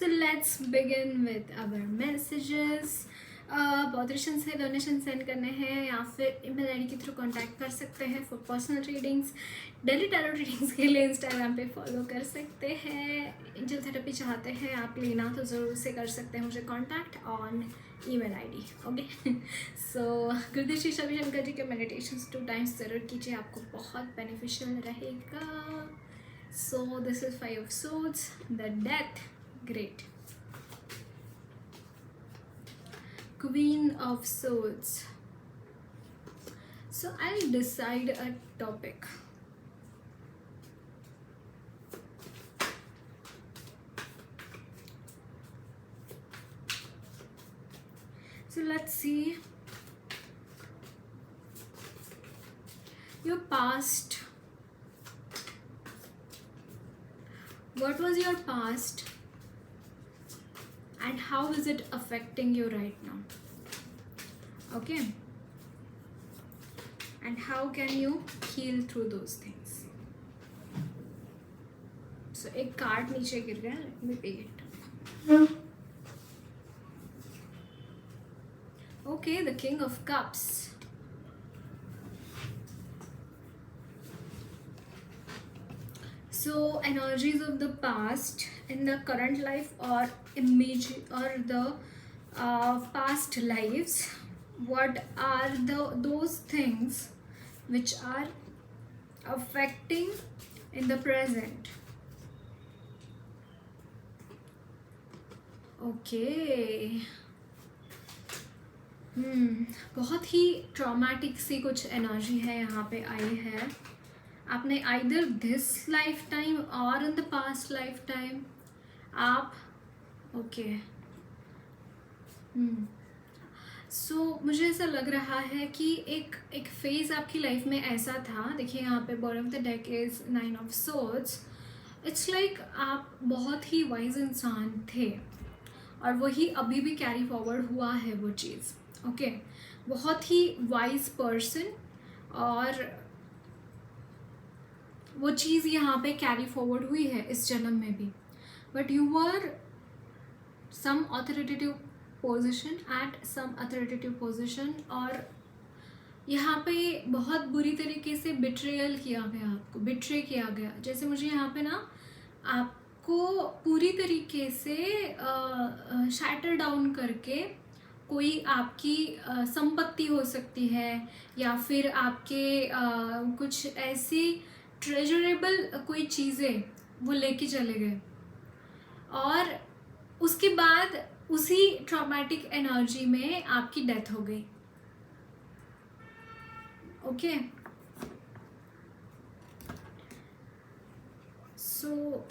So let's begin with our messages. पॉडरेशन से donation send करने हैं या फिर ईमेल आईडी के थ्रू कांटेक्ट कर सकते हैं for personal readings. Daily tarot readings के लिए इंस्टाग्राम पे फॉलो कर सकते हैं. एंजल थेरेपी चाहते हैं आप लेना तो ज़रूर से कर सकते हैं मुझे contact on email ID. Okay, so Gurudev Shri Ravishankar जी के मेडिटेशंस 2 टाइम्स ज़रूर कीजिए, आपको बहुत बेनिफिशियल रहेगा. So this is 5 of swords, the death. Great. Queen of Swords. So I'll decide a topic. So let's see your past. What was your past? And how is it affecting you right now? Okay, and how can you heal through those things? So एक card नीचे गिर गया, let me pick it. Okay, the King of Cups. So energies of the past in the current life or image or the past lives, what are those things which are affecting in the present? Okay. बहुत ही traumatic सी कुछ energy है यहाँ पे आई है. आपने either this life time और in the past life time आप okay. सो मुझे ऐसा लग रहा है कि एक फेज़ आपकी लाइफ में ऐसा था. देखिए यहाँ पे bottom of the deck is 9 of swords. It's like आप बहुत ही वाइज इंसान थे और वही अभी भी कैरी फॉरवर्ड हुआ है वो चीज़. ओके, बहुत ही वाइज पर्सन और वो चीज़ यहाँ पे कैरी फॉरवर्ड हुई है इस जन्म में भी. But you were some authoritative position at some authoritative position और यहाँ पे बहुत बुरी तरीके से बिट्रेयल किया गया, आपको बिट्रे किया गया. जैसे मुझे यहाँ पे ना आपको पूरी तरीके से शैटर डाउन करके कोई आपकी संपत्ति हो सकती है या फिर आपके कुछ ऐसी ट्रेजरेबल कोई चीज़ें वो लेके चले गए और उसके बाद उसी ट्रॉमेटिक एनर्जी में आपकी डेथ हो गई. ओके, सो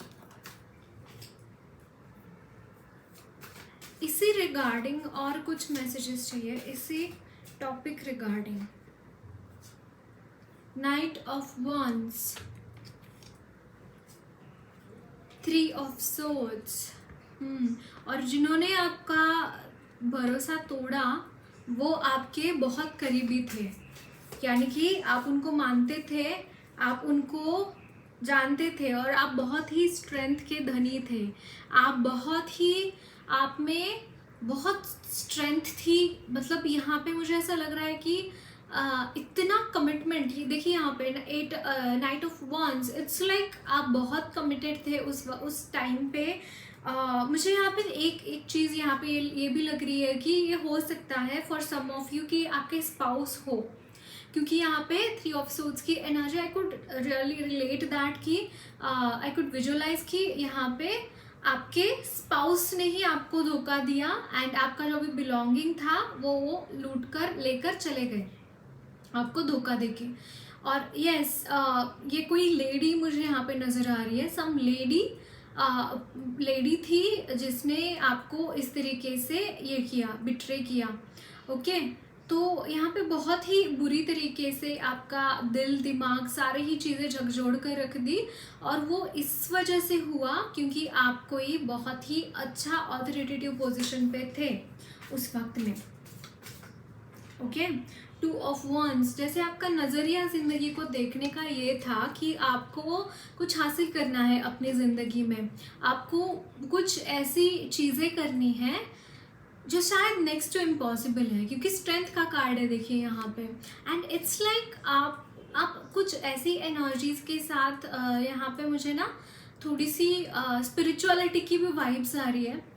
इसी रिगार्डिंग और कुछ मैसेजेस चाहिए इसी topic regarding. Knight of Wands, 3 of Swords. और जिन्होंने आपका भरोसा तोड़ा वो आपके बहुत करीबी थे, यानी कि आप उनको मानते थे, आप उनको जानते थे और आप बहुत ही स्ट्रेंथ के धनी थे. आप बहुत ही आप में बहुत स्ट्रेंथ थी. मतलब यहाँ पे मुझे ऐसा लग रहा है कि इतना कमिटमेंट. देखिए यहाँ पे 8 Knight of Wands. It's like आप बहुत कमिटेड थे उस टाइम पे. मुझे यहाँ पे एक चीज़ यहाँ पे ये भी लग रही है कि ये हो सकता है फॉर सम ऑफ यू कि आपके स्पाउस हो, क्योंकि यहाँ पे 3 of Swords की energy I could really relate that कि आई कुड विजुअलाइज कि यहाँ पे आपके स्पाउस ने ही आपको धोखा दिया एंड आपका जो भी बिलोंगिंग था वो लूट कर लेकर चले गए आपको धोखा देके. और यस, ये कोई लेडी मुझे यहाँ पे नज़र आ रही है. सम लेडी थी जिसने आपको इस तरीके से ये किया, बिट्रे किया. ओके, तो यहाँ पे बहुत ही बुरी तरीके से आपका दिल दिमाग सारे ही चीज़ें झकझोड़ कर रख दी और वो इस वजह से हुआ क्योंकि आप कोई बहुत ही अच्छा ऑथोरिटेटिव पोजीशन पे थे उस वक्त में. ओके, टू ऑफ वंस, जैसे आपका नज़रिया ज़िंदगी को देखने का ये था कि आपको कुछ हासिल करना है अपनी ज़िंदगी में, आपको कुछ ऐसी चीज़ें करनी है जो शायद नेक्स्ट टू इम्पॉसिबल है, क्योंकि स्ट्रेंथ का कार्ड है देखिए यहाँ पे। एंड इट्स लाइक आप कुछ ऐसी एनर्जीज के साथ यहाँ पे मुझे ना थोड़ी सी स्पिरिचुअलिटी की भी वाइब्स आ रही है।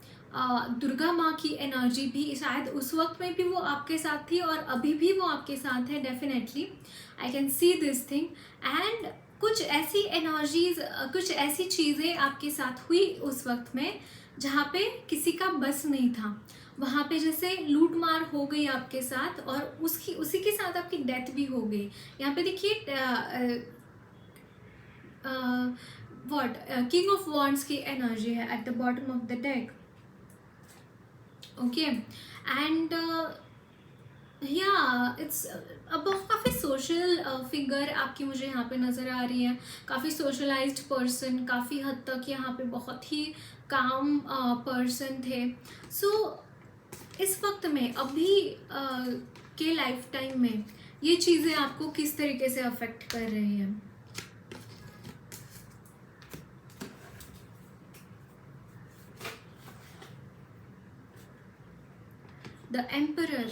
दुर्गा माँ की एनर्जी भी शायद उस वक्त में भी वो आपके साथ थी और अभी भी वो आपके साथ है, definitely I can see this thing. And कुछ ऐसी एनर्जीज, कुछ ऐसी चीज़ें आपके साथ हुई उस वक्त में जहाँ पे किसी का बस नहीं था, वहाँ पे जैसे लूट मार हो गई आपके साथ और उसी के साथ आपकी डेथ भी हो गई। यहाँ पे देखिए व्हाट किंग ऑफ वॉन्ड्स की एनर्जी है at the bottom of the deck. Okay, and या इट्स अब काफ़ी सोशल फिगर आपकी मुझे यहाँ पे नज़र आ रही है, काफ़ी सोशलाइज्ड पर्सन, काफ़ी हद तक यहाँ पे बहुत ही काम पर्सन थे। सो इस वक्त में अभी के लाइफ टाइम में ये चीज़ें आपको किस तरीके से अफेक्ट कर रही हैं? द एम्परर,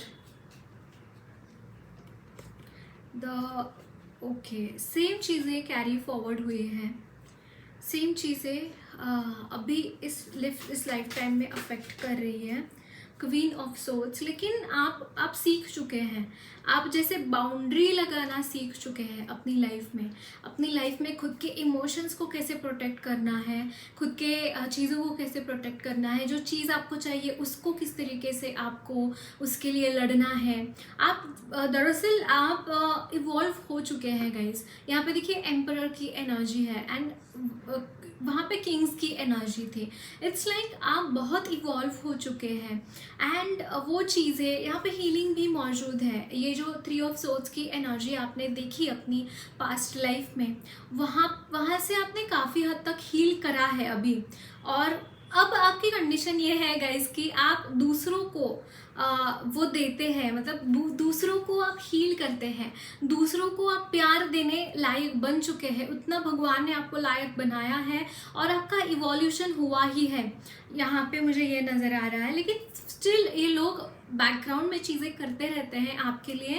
ओके, सेम चीज़ें कैरी फॉरवर्ड हुई हैं, सेम चीज़ें अभी इस लाइफ टाइम में अफेक्ट कर रही है। क्वीन ऑफ सोर्ड्स, लेकिन आप सीख चुके हैं, आप जैसे बाउंड्री लगाना सीख चुके हैं अपनी लाइफ में खुद के इमोशंस को कैसे प्रोटेक्ट करना है, खुद के चीज़ों को कैसे प्रोटेक्ट करना है, जो चीज़ आपको चाहिए उसको किस तरीके से आपको उसके लिए लड़ना है। आप दरअसल आप इवॉल्व हो चुके हैं गाइस। यहाँ पे देखिए एम्परर की एनर्जी है एंड वहाँ पे किंग्स की एनर्जी थी। इट्स लाइक आप बहुत इवॉल्व हो चुके हैं एंड वो चीज़ें यहाँ पे हीलिंग भी मौजूद है। ये जो 3 ऑफ सोर्ड्स की एनर्जी आपने देखी अपनी पास्ट लाइफ में, वहाँ से आपने काफ़ी हद तक हील करा है अभी। और अब आपकी कंडीशन ये है गाइस कि आप दूसरों को वो देते हैं, मतलब दूसरों को आप हील करते हैं, दूसरों को आप प्यार देने लायक बन चुके हैं, उतना भगवान ने आपको लायक बनाया है और आपका इवोल्यूशन हुआ ही है, यहाँ पे मुझे ये नज़र आ रहा है। लेकिन स्टिल ये लोग बैकग्राउंड में चीज़ें करते रहते हैं आपके लिए,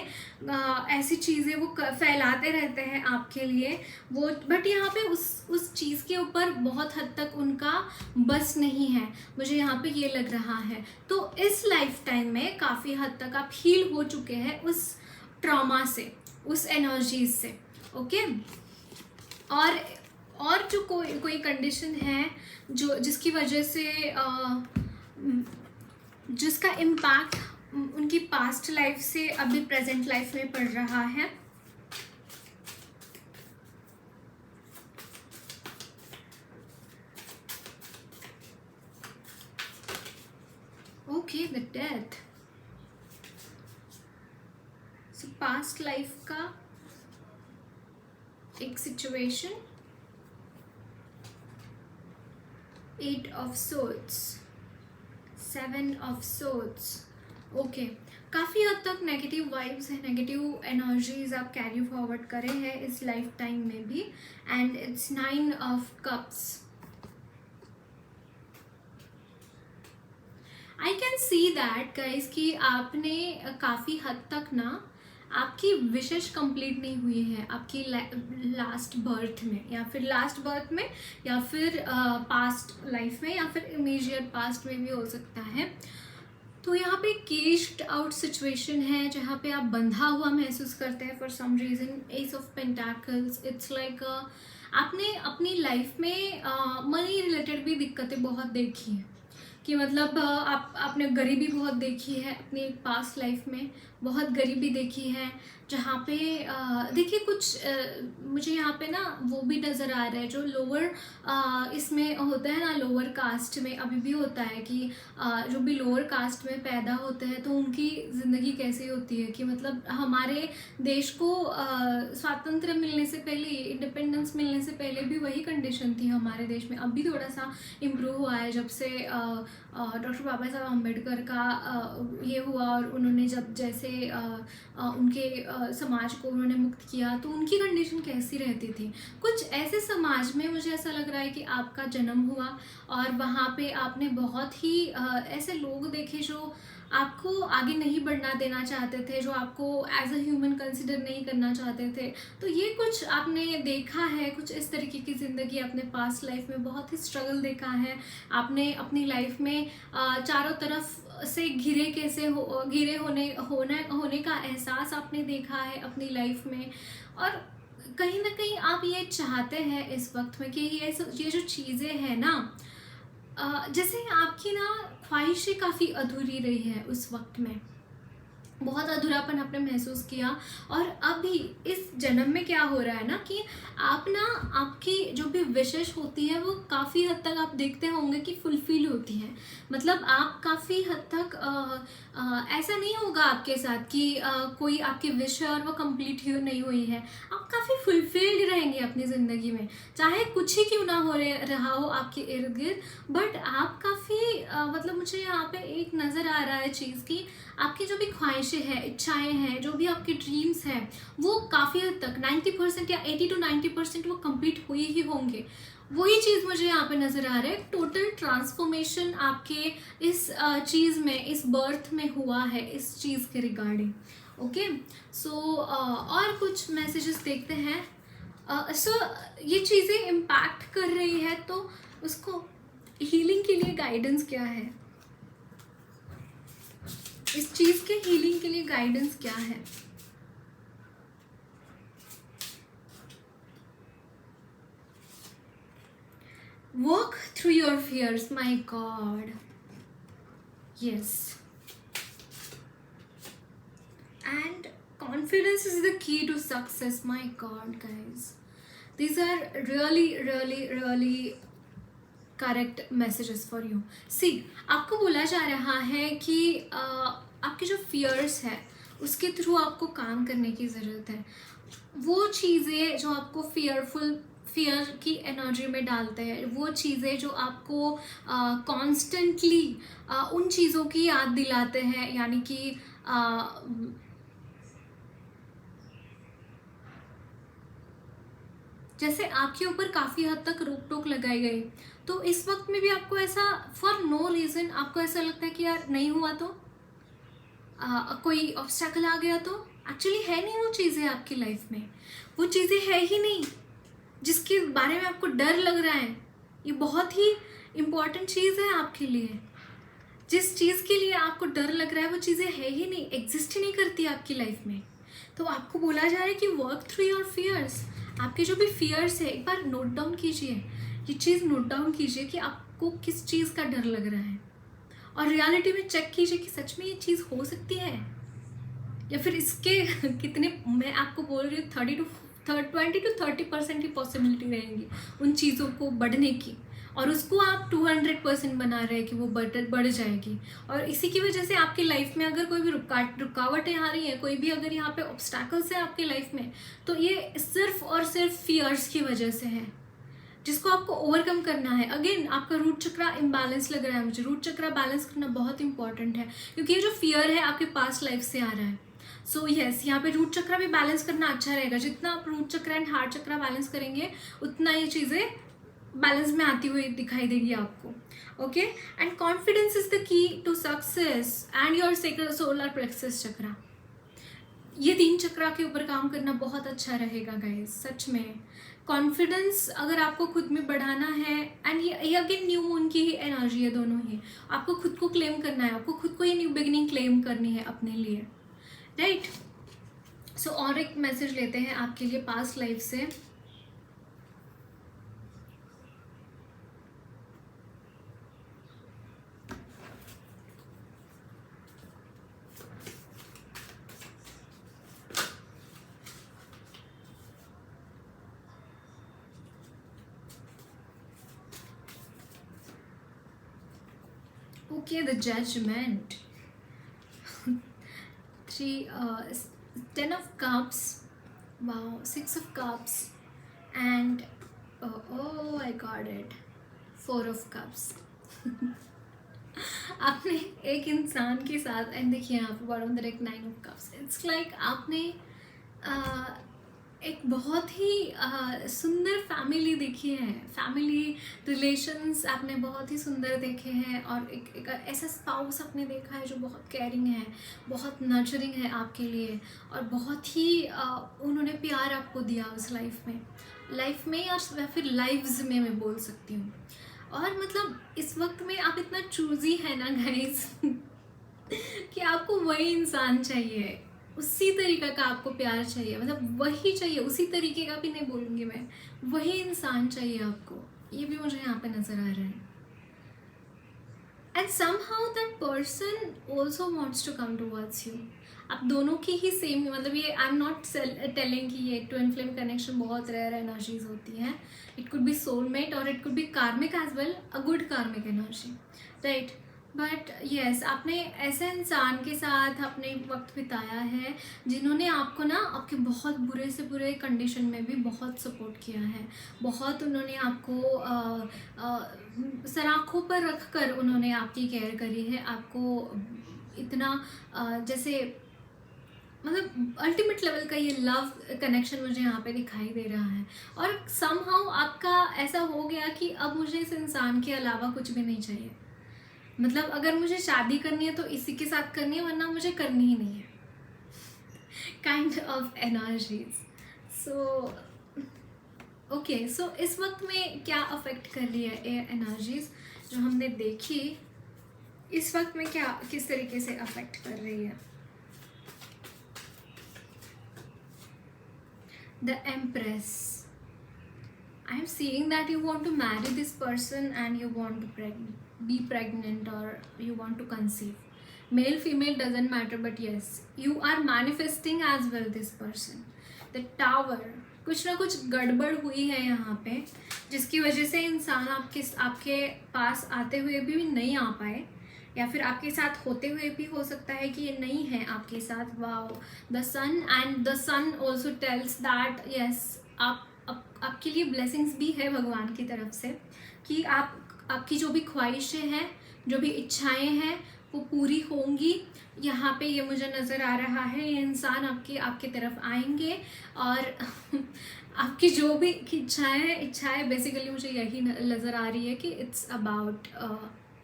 ऐसी चीज़ें वो फैलाते रहते हैं आपके लिए वो, बट यहाँ पे उस चीज़ के ऊपर बहुत हद तक उनका बस नहीं है, मुझे यहाँ पे ये लग रहा है। तो इस लाइफ टाइम में काफ़ी हद तक आप हील हो चुके हैं उस ट्रॉमा से, उस एनर्जीज से। ओके, और जो कोई कंडीशन है जो जिसकी वजह से जिसका इम्पैक्ट उनकी पास्ट लाइफ से अभी प्रेजेंट लाइफ में पड़ रहा है। Okay, the death, so past life का एक situation, 8 of swords, 7 of swords. Okay, काफ़ी हद तक नेगेटिव वाइब्स है, नेगेटिव एनर्जीज आप कैरी फॉरवर्ड करे हैं इस लाइफ टाइम में भी। And it's 9 of cups. I can see that guys कि आपने काफ़ी हद तक ना आपकी विशेष कंप्लीट नहीं हुई है आपकी लास्ट बर्थ में, या फिर लास्ट बर्थ में, या फिर पास्ट लाइफ में, या फिर इमीडिएट पास्ट में भी हो सकता है। तो यहाँ पे केज्ड आउट सिचुएशन है जहाँ पे आप बंधा हुआ महसूस करते हैं for some reason. Ace of pentacles, its like आपने अपनी लाइफ में मनी रिलेटेड भी दिक्कतें बहुत देखी हैं, कि मतलब आपने गरीबी बहुत देखी है अपनी पास्ट लाइफ में, बहुत गरीबी देखी है, जहाँ पे देखिए कुछ मुझे यहाँ पे ना वो भी नज़र आ रहा है जो लोअर इसमें होता है ना, लोअर कास्ट में अभी भी होता है कि जो भी लोअर कास्ट में पैदा होते हैं तो उनकी ज़िंदगी कैसी होती है कि मतलब हमारे देश को स्वातंत्र्य मिलने से पहले, इंडिपेंडेंस मिलने से पहले भी वही कंडीशन थी हमारे देश में। अभी थोड़ा सा इम्प्रूव हुआ है जब से डॉक्टर बाबा साहब अम्बेडकर का ये हुआ और उन्होंने जब जैसे उनके समाज को उन्होंने मुक्त किया तो उनकी कंडीशन कैसी रहती थी। कुछ ऐसे समाज में मुझे ऐसा लग रहा है कि आपका जन्म हुआ और वहाँ पे आपने बहुत ही ऐसे लोग देखे जो आपको आगे नहीं बढ़ना देना चाहते थे, जो आपको एज अ ह्यूमन कंसिडर नहीं करना चाहते थे। तो ये कुछ आपने देखा है, कुछ इस तरीके की ज़िंदगी अपने पास्ट लाइफ में बहुत ही स्ट्रगल देखा है आपने अपनी लाइफ में। चारों तरफ से घिरे होने का एहसास आपने देखा है अपनी लाइफ में। और कहीं ना कहीं आप ये चाहते हैं इस वक्त में कि ये जो चीज़ें हैं ना, जैसे आपकी ना ख्वाहिशें काफ़ी अधूरी रही है उस वक्त में, बहुत अधूरापन आपने महसूस किया। और अभी इस जन्म में क्या हो रहा है ना कि आप ना, आपकी जो भी विशेष होती है वो काफ़ी हद तक आप देखते होंगे कि फुलफिल होती है। मतलब आप काफ़ी हद तक ऐसा नहीं होगा आपके साथ कि कोई आपकी विश है और वो कंप्लीट ही नहीं हुई है। आप काफ़ी फुलफिल्ड रहेंगे अपनी ज़िंदगी में, चाहे कुछ ही क्यों ना रहा हो आपके इर्द गिर्द, बट आप काफ़ी मतलब मुझे यहाँ पे एक नज़र आ रहा है चीज़ की आपकी जो भी ख्वाहिशें हैं, इच्छाएं हैं, जो भी आपके ड्रीम्स हैं, वो काफ़ी हद तक 90% या 80 to 90% वो कंप्लीट हुए ही होंगे। वही चीज़ मुझे यहाँ पे नज़र आ रहा है। टोटल ट्रांसफॉर्मेशन आपके इस चीज़ में, इस बर्थ में हुआ है इस चीज़ के रिगार्डिंग। ओके, सो और कुछ मैसेजेस देखते हैं। सो ये चीज़ें इम्पैक्ट कर रही है तो उसको हीलिंग के लिए गाइडेंस क्या है, इस चीज के हीलिंग के लिए गाइडेंस क्या है। Work through your fears, my god, yes, and confidence is the key to success, my god guys, these are really correct messages for you. See, आपको बोला जा रहा है कि आपके जो फियर्स है उसके थ्रू आपको काम करने की ज़रूरत है। वो चीज़ें जो आपको फियर की एनर्जी में डालते हैं, वो चीज़ें जो आपको कॉन्स्टेंटली उन चीज़ों की याद दिलाते हैं, यानी कि जैसे आपके ऊपर काफ़ी हद तक रोक टोक लगाई गई, तो इस वक्त में भी आपको ऐसा फॉर नो रीज़न आपको ऐसा लगता है कि यार नहीं हुआ तो कोई ऑब्स्टैकल आ गया तो एक्चुअली है नहीं वो चीज़ें आपकी लाइफ में, वो चीज़ें है ही नहीं जिसके बारे में आपको डर लग रहा है। ये बहुत ही इम्पॉर्टेंट चीज़ है आपके लिए। जिस चीज़ के लिए आपको डर लग रहा है वो चीज़ें है ही नहीं, एग्जिस्ट ही नहीं करती आपकी लाइफ में। तो आपको बोला जा रहा है कि वर्क थ्रू योर फियर्स। आपके जो भी फियर्स है एक बार नोट डाउन कीजिए, ये चीज़ नोट डाउन कीजिए कि आपको किस चीज़ का डर लग रहा है, और रियलिटी में चेक कीजिए कि सच में ये चीज़ हो सकती है या फिर इसके कितने, मैं आपको बोल रही हूँ 20 to 30% की पॉसिबिलिटी रहेंगी उन चीज़ों को बढ़ने की, और उसको आप 200% बना रहे हैं कि वो बढ़ जाएगी। और इसी की वजह से आपकी लाइफ में अगर कोई भी रुकावटें आ रही हैं, कोई भी अगर यहाँ पे ऑब्स्टैकल्स हैं आपकी लाइफ में, तो ये सिर्फ और सिर्फ फियर्स की वजह से है जिसको आपको ओवरकम करना है। अगेन आपका रूट चक्रा इम्बैलेंस लग रहा है मुझे, रूट चक्रा बैलेंस करना बहुत इंपॉर्टेंट है क्योंकि ये जो फियर है आपके पास्ट लाइफ से आ रहा है। सो यस, यहाँ पे रूट चक्रा भी बैलेंस करना अच्छा रहेगा। जितना आप root chakra and heart chakra balance करेंगे उतना ये चीज़ें बैलेंस में आती हुई दिखाई देगी आपको। Okay, and confidence is the key to success and your solar plexus chakra. ये 3 चक्रा के ऊपर काम करना बहुत अच्छा रहेगा गाइस, सच में। कॉन्फिडेंस अगर आपको खुद में बढ़ाना है, एंड ये अगेन न्यू मून की ही एनर्जी है, दोनों ही आपको खुद को क्लेम करना है, आपको खुद को ये न्यू बिगिनिंग क्लेम करनी है अपने लिए, राइट। सो और एक मैसेज लेते हैं आपके लिए पास्ट लाइफ से। Okay, the judgment. Three, 10 of cups. Wow, 6 of cups. And oh, I got it. 4 of cups. आपने एक इंसान के साथ, एंड देखिए यहाँ पे बॉटम दर एक 9 of cups. इट्स लाइक आपने एक बहुत ही सुंदर फैमिली देखी है, फैमिली रिलेशंस आपने बहुत ही सुंदर देखे हैं, और एक ऐसा स्पाउस आपने देखा है जो बहुत केयरिंग है, बहुत नर्चरिंग है आपके लिए, और बहुत ही उन्होंने प्यार आपको दिया उस लाइफ में या फिर लाइव्स में मैं बोल सकती हूँ. और मतलब इस वक्त में आप इतना चूजी है ना गाइस कि आपको वही इंसान चाहिए, उसी तरीके का आपको प्यार चाहिए, मतलब वही चाहिए, उसी तरीके का भी नहीं बोलूँगी मैं, वही इंसान चाहिए आपको. ये भी मुझे यहाँ पे नज़र आ रहा है. And somehow that person also wants to come towards you. आप दोनों की ही सेम, मतलब ये आई एम नॉट टेलिंग कि ये ट्विन फ्लेम कनेक्शन बहुत रेयर एनर्जीज होती हैं. इट कुड बी सोलमेट और इट कुड बी कार्मिक एज वेल, अ गुड कार्मिक एनर्जी, राइट. बट येस, आपने ऐसे इंसान के साथ अपने वक्त बिताया है जिन्होंने आपको ना आपके बहुत बुरे से बुरे कंडीशन में भी बहुत सपोर्ट किया है, बहुत उन्होंने आपको सराखों पर रख कर उन्होंने आपकी केयर करी है, आपको इतना जैसे मतलब अल्टीमेट लेवल का ये लव कनेक्शन मुझे यहाँ पे दिखाई दे रहा है. और समहाउ आपका ऐसा हो गया कि अब मुझे इस इंसान के अलावा कुछ भी नहीं चाहिए, मतलब अगर मुझे शादी करनी है तो इसी के साथ करनी है, वरना मुझे करनी ही नहीं है, kind of energies. So okay, so इस वक्त में क्या अफेक्ट कर रही है ये एनर्जीज जो हमने देखी, इस वक्त में क्या किस तरीके से अफेक्ट कर रही है. The Empress. I am seeing that you want to marry this person and you want to be pregnant or you want to conceive. Male, female doesn't matter, but yes, you are manifesting as well this person. The Tower. कुछ ना कुछ गड़बड़ हुई है यहाँ पे, जिसकी वजह से इंसान आपके पास आते हुए भी नहीं आ पाए, या फिर आपके साथ होते हुए भी हो सकता है कि ये नहीं है आपके साथ. Wow, the sun, and the sun also tells that yes, आपके लिए ब्लेसिंग्स भी है भगवान की तरफ से, कि आपकी जो भी ख्वाहिशें हैं, जो भी इच्छाएं हैं, वो पूरी होंगी. यहाँ पे ये मुझे नज़र आ रहा है, ये इंसान आपके तरफ आएंगे, और आपकी जो भी इच्छाएं बेसिकली मुझे यही नज़र आ रही है कि it's about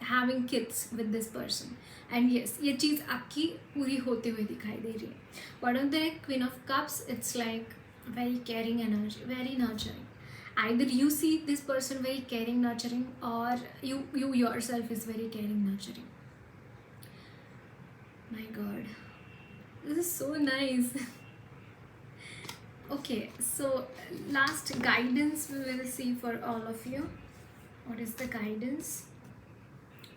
having kids with this person. And yes, ये चीज़ आपकी पूरी होते हुए दिखाई दे रही है. Bottom the Queen of Cups, it's like very caring energy, very nurturing. Either you see this person very caring, nurturing, or you yourself is very caring, nurturing. My God, this is so nice. Okay, so last guidance we will see for all of you. What is the guidance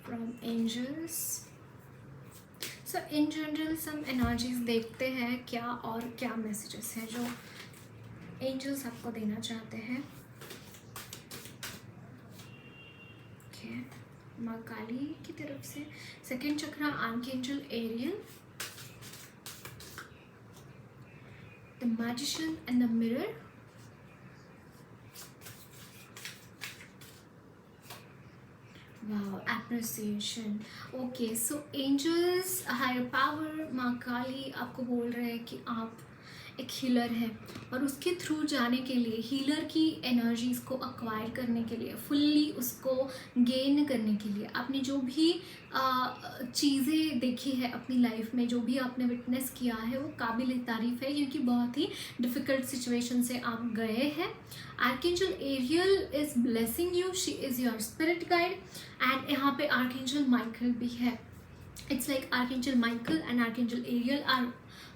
from angels? So in general some energies देखते हैं क्या और क्या messages हैं जो angels आपको देना चाहते हैं. Okay, माँ काली की तरफ से second chakra, archangel Ariel, the magician and the mirror. Wow, appreciation. Okay, so angels, higher power, माँ काली आपको बोल रहे हैं कि आप एक हीलर है, और उसके थ्रू जाने के लिए, हीलर की एनर्जीज को अक्वायर करने के लिए, फुल्ली उसको गेन करने के लिए, आपने जो भी चीज़ें देखी है अपनी लाइफ में, जो भी आपने विटनेस किया है, वो काबिल तारीफ़ है, क्योंकि बहुत ही डिफ़िकल्ट सिचुएशन से आप गए हैं. Archangel Ariel is blessing you, she is your spirit guide, and यहाँ पे आर्कएंजल माइकल भी है. Its like archangel Michael and archangel Ariel are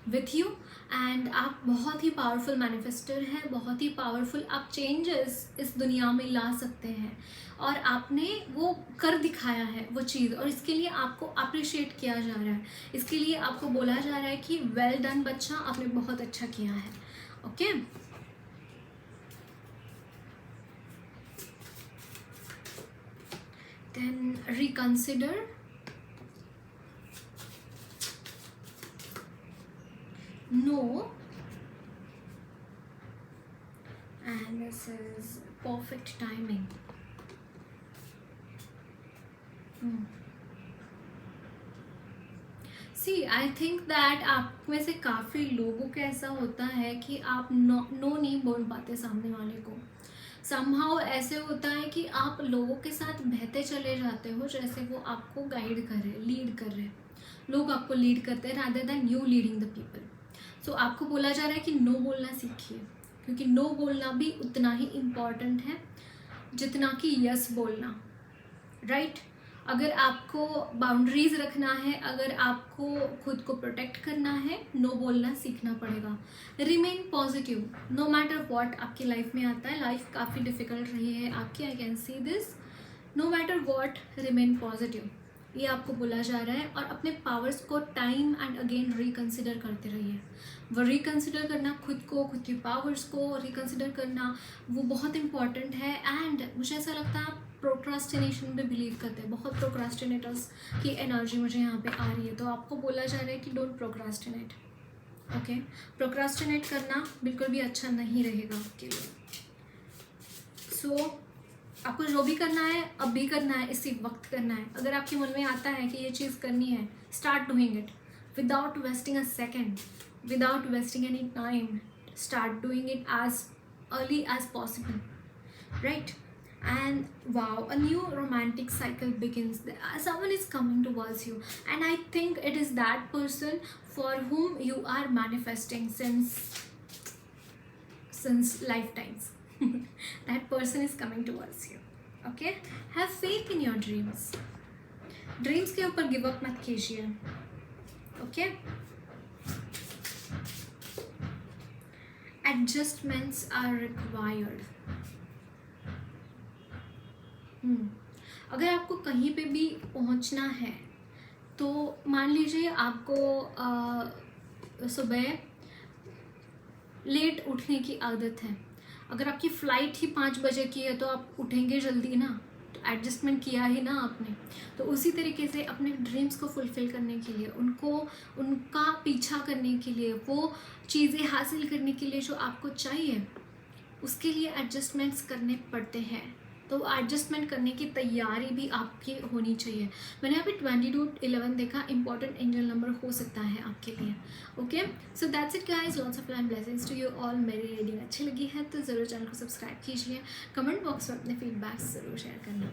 with you, and आप बहुत ही पावरफुल मैनिफेस्टर हैं, बहुत ही पावरफुल आप चेंजेस इस दुनिया में ला सकते हैं, और आपने वो कर दिखाया है वो चीज़, और इसके लिए आपको अप्रिशिएट किया जा रहा है, इसके लिए आपको बोला जा रहा है कि वेल डन बच्चा, आपने बहुत अच्छा किया है. Okay, then reconsider. no, and this is perfect timing. See I think that आप में से काफ़ी लोगों का ऐसा होता है कि आप नो नहीं बोल पाते सामने वाले को. समहाउ ऐसे होता है कि आप लोगों के साथ बहते चले जाते हो जैसे वो आपको गाइड कर रहे, लीड कर रहे. लोग आपको लीड करते हैं rather than you leading the people. So आपको बोला जा रहा है कि नो बोलना सीखिए, क्योंकि नो बोलना भी उतना ही इम्पॉर्टेंट है जितना कि यस बोलना. राइट? अगर आपको बाउंड्रीज रखना है, अगर आपको खुद को प्रोटेक्ट करना है, नो बोलना सीखना पड़ेगा. Remain positive no matter what आपकी लाइफ में आता है. लाइफ काफ़ी डिफिकल्ट रही है आपकी, I can see this. No matter what remain positive, ये आपको बोला जा रहा है. और अपने पावर्स को टाइम एंड अगेन रिकंसिडर करते रहिए. वो रिकंसिडर करना, खुद को, खुद की पावर्स को रिकंसिडर करना, वो बहुत इंपॉर्टेंट है. एंड मुझे ऐसा लगता है आप प्रोक्रास्टिनेशन में बिलीव करते हैं. बहुत प्रोक्रास्टिनेटर्स की एनर्जी मुझे यहाँ पे आ रही है. तो आपको बोला जा रहा है कि डोंट प्रोक्रास्टिनेट. ओके, प्रोक्रास्टिनेट करना बिल्कुल भी अच्छा नहीं रहेगा आपके लिए. सो आपको जो भी करना है अब भी करना है, इसी वक्त करना है. अगर आपके मन में आता है कि ये चीज़ करनी है, start doing it without wasting a second, without wasting any time. Start doing it as early as possible, right? And wow, a new romantic cycle begins. Someone is coming towards you, and I think it is that person for whom you are manifesting since lifetimes. That person is coming towards you. Okay, have faith in your dreams. Dreams के ऊपर give up मत कीजिए. Okay, adjustments are required. अगर आपको कहीं पे भी पहुंचना है तो मान लीजिए आपको सुबह लेट उठने की आदत है. अगर आपकी फ़्लाइट ही 5 बजे की है तो आप उठेंगे जल्दी ना, तो एडजस्टमेंट किया ही ना आपने. तो उसी तरीके से अपने ड्रीम्स को फुलफ़िल करने के लिए, उनका पीछा करने के लिए, वो चीज़ें हासिल करने के लिए जो आपको चाहिए, उसके लिए एडजस्टमेंट्स करने पड़ते हैं. तो एडजस्टमेंट करने की तैयारी भी आपकी होनी चाहिए. मैंने यहाँ पे 2211 देखा, इंपॉर्टेंट एंजल नंबर हो सकता है आपके लिए. Okay, so that's it guys. Lots of and blessings to you all. मेरी रीडिंग अच्छी लगी है तो ज़रूर चैनल को सब्सक्राइब कीजिए. कमेंट बॉक्स में अपने फीडबैक्स ज़रूर शेयर करना.